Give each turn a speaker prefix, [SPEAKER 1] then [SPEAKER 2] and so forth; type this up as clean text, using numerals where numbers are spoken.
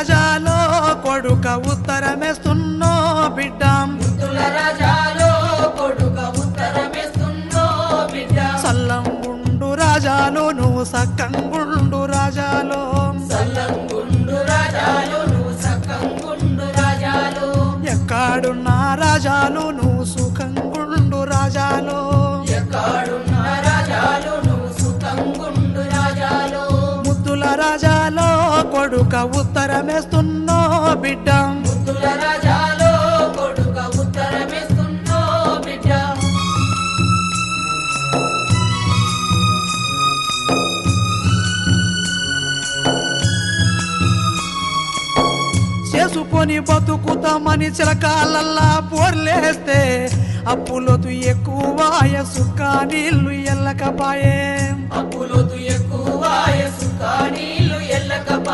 [SPEAKER 1] రాజాలో కొడుక ఉత్తరమేస్తున్నో బిడ్డ
[SPEAKER 2] ముద్దుల రాజాలో కొడుక ఉత్తరమేస్తున్నో బిడ్డ
[SPEAKER 1] సల్లంగుండు రాజాలు నువ్వు సక్కంగుండు రాజాలో
[SPEAKER 2] సల్లంగుండు రాజాలు నువ్వు సక్కంగుండు రాజాలు
[SPEAKER 1] ఎక్కడున్న రాజాలు నువ్వు సుఖంగుండు రాజాలో
[SPEAKER 2] ఎక్కడున్న రాజాలు నువ్వు సుఖంగుండు రాజాలు
[SPEAKER 1] ముద్దుల రాజాలో కొడుక ఉత్తరమేస్తున్నో బిడ్డ
[SPEAKER 2] ముద్దుల రాజాలో కొడుక ఉత్తరమేస్తున్నో బిడ్డ
[SPEAKER 1] చేసుకొని బతుకుతామని చిలకాలల్లా పోర్లేస్తే అప్పులొతు ఎక్కువ సుఖ నీళ్లు ఎల్లకపాయే
[SPEAKER 2] అప్పులోతు ఎక్కువ సుఖ నీళ్లు ఎల్లకపాయే